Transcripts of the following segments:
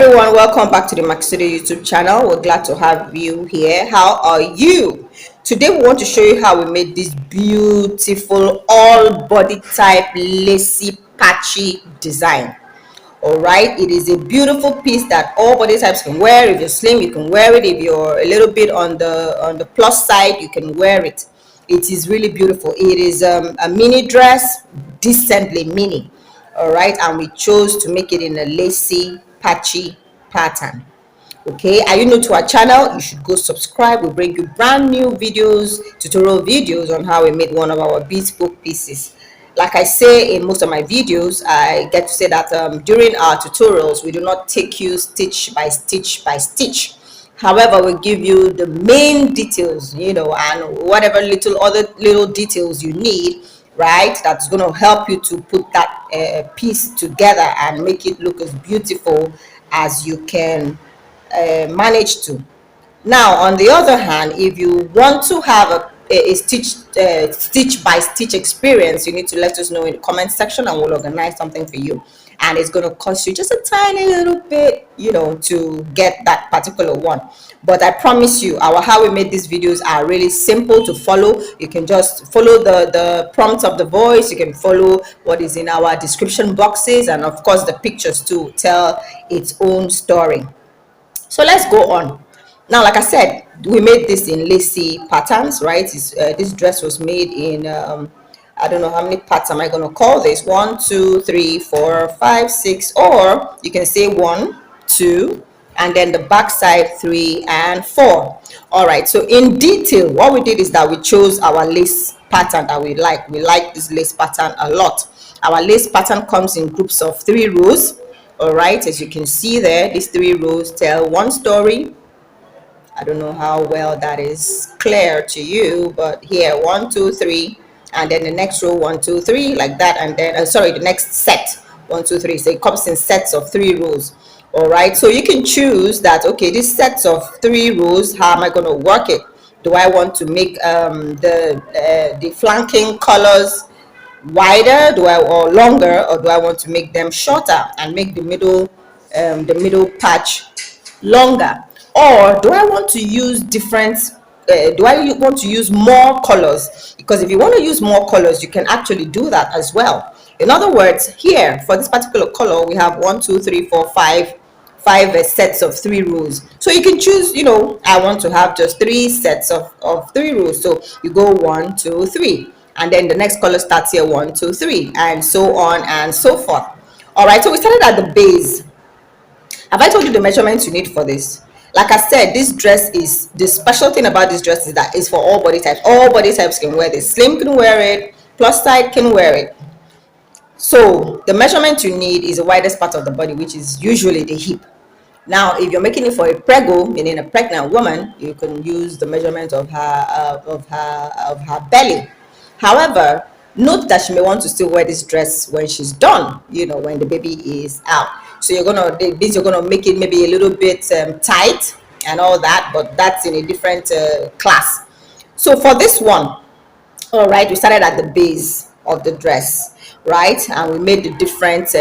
everyone, welcome back to the Makisode YouTube channel. We're glad to have you here. How are you? Today we want to show you how we made this beautiful all body type lacy patchy design. All right, it is a beautiful piece that all body types can wear. If you're slim, you can wear it. If you're a little bit on the plus side, you can wear it. It is really beautiful. It is a mini dress, decently mini. All right, and we chose to make it in a lacy patchy pattern. Okay, are you new to our channel? You should go subscribe. We bring you brand new videos, tutorial videos on how we made one of our bespoke pieces. Like I say in most of my videos, I get to say that during our tutorials we do not take you stitch by stitch by stitch. However, we give you the main details, and whatever little details you need, right, that's going to help you to put that piece together and make it look as beautiful as you can manage to. Now, on the other hand, if you want to have a stitch by stitch experience, you need to let us know in the comment section and we'll organize something for you. And it's going to cost you just a tiny little bit, to get that particular one. But I promise you, how we made these videos are really simple to follow. You can just follow the prompts of the voice. You can follow what is in our description boxes, and of course the pictures to tell its own story. So let's go on. Now, like I said, we made this in lacy patterns, right? This dress was made in I don't know how many parts am I going to call this. 1, 2, 3, 4, 5, 6, or you can say 1, 2, and then the back side 3 and 4. All right, so in detail, what we did is that we chose our lace pattern that we like. We like this lace pattern a lot. Our lace pattern comes in groups of 3 rows. All right, as you can see there, these 3 rows tell one story. I don't know how well that is clear to you, but here 1, 2, 3, and then the next row 1, 2, 3, like that, and then the next set 1, 2, 3. So it comes in sets of 3 rows. All right, so you can choose that. Okay, these sets of 3 rows, how am I going to work it? Do I want to make the flanking colors wider, or longer, or do I want to make them shorter and make the middle patch longer? Or do I want to use do I want to use more colors? Because if you want to use more colors, you can actually do that as well. In other words, here for this particular color, we have 1, 2, 3, 4, 5 sets of 3 rows. So you can choose, I want to have just 3 sets of 3 rows. So you go 1, 2, 3, and then the next color starts here 1, 2, 3, and so on and so forth. All right, so we started at the base. Have I told you the measurements you need for this? Like I said, this dress is, the special thing about this dress is that it's for all body types. All body types can wear this. Slim can wear it, plus side can wear it. So the measurement you need is the widest part of the body, which is usually the hip. Now, if you're making it for a prego, meaning a pregnant woman, you can use the measurement of her belly. However, note that she may want to still wear this dress when she's done, when the baby is out. So you're gonna make it maybe a little bit tight and all that, but that's in a different class. So for this one, all right, we started at the base of the dress, right, and we made the different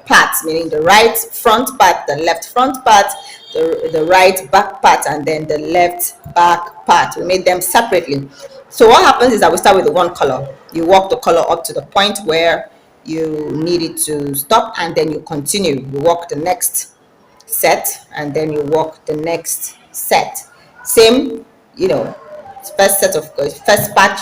parts, meaning the right front part, the left front part, the right back part, and then the left back part. We made them separately. So what happens is that we start with the one color. You walk the color up to the point where you need it to stop, and then you continue. You walk the next set, and then you walk the next set. Same, first set of first patch.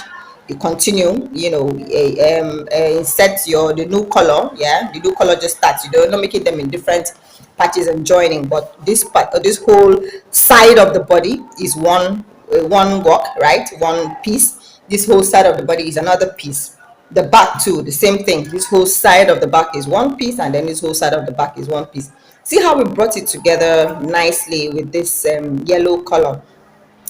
You continue, insert the new color. Yeah, the new color just starts. You're not making them in different patches and joining, but this part, this whole side of the body is one walk, right? One piece. This whole side of the body is another piece. The back too, the same thing. This whole side of the back is one piece, and then this whole side of the back is one piece. See how we brought it together nicely with this yellow color.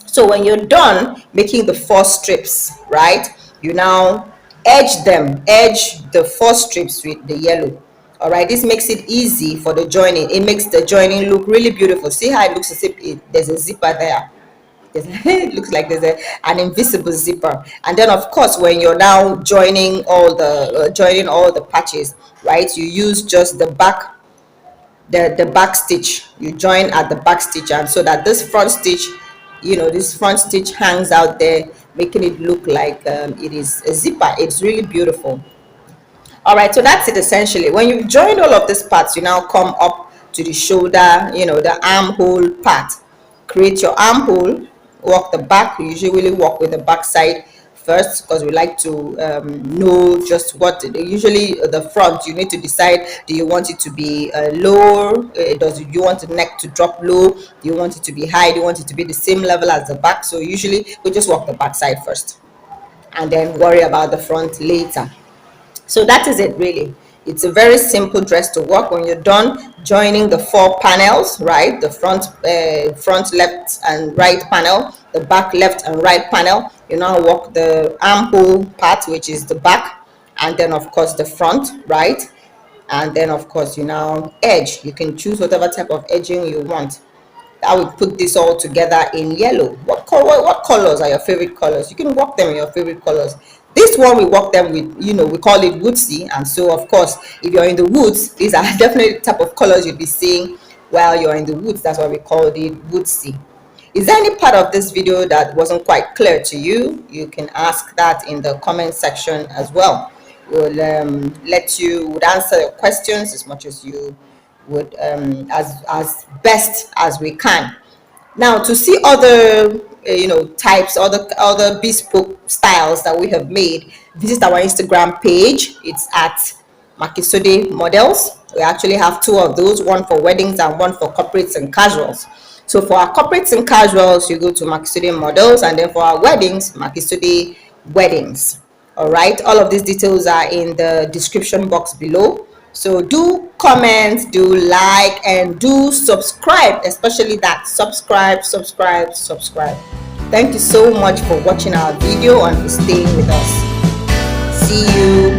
So when you're done making the 4 strips, right, you now edge the 4 strips with the yellow. All right, this makes it easy for the joining. It makes the joining look really beautiful. See how it looks as if there's a zipper there. It looks like there's an invisible zipper. And then of course, when you're now joining all the patches, right, you use just the the back stitch. You join at the back stitch, and so that this front stitch, this front stitch hangs out there, making it look like it is a zipper. It's really beautiful. All right, so that's it essentially. When you've joined all of these parts, you now come up to the shoulder, the armhole part. Create your armhole, walk the back. We usually walk with the back side first because we like to know just what. Usually the front, you need to decide, do you want it to be low? Do you want the neck to drop low? Do you want it to be high? Do you want it to be the same level as the back? So usually we just walk the back side first and then worry about the front later. So that is it really. It's a very simple dress to work. When you're done joining the 4 panels, right, the front left and right panel, the back left and right panel, you now work the armhole part, which is the back, and then of course the front, right, and then of course you now edge. You can choose whatever type of edging you want. I would put this all together in yellow. What colors are your favorite colors? You can work them in your favorite colors. This one we work them with, we call it WOODSY, and so of course if you're in the woods, these are definitely the type of colors you'll be seeing while you're in the woods. That's why we called it WOODSY. Is there any part of this video that wasn't quite clear to you? You can ask that in the comment section as well. We'll would answer your questions as much as you would, as best as we can. Now, to see other types, other bespoke styles that we have made, visit our Instagram page. It's at Makisode Models. We actually have 2 of those, one for weddings and one for corporates and casuals. So for our corporates and casuals, you go to Makisode Models, and then for our weddings, Makisode Weddings. All right, all of these details are in the description box below. So do comment, do like, and do subscribe, especially that subscribe. Thank you so much for watching our video and for staying with us. See you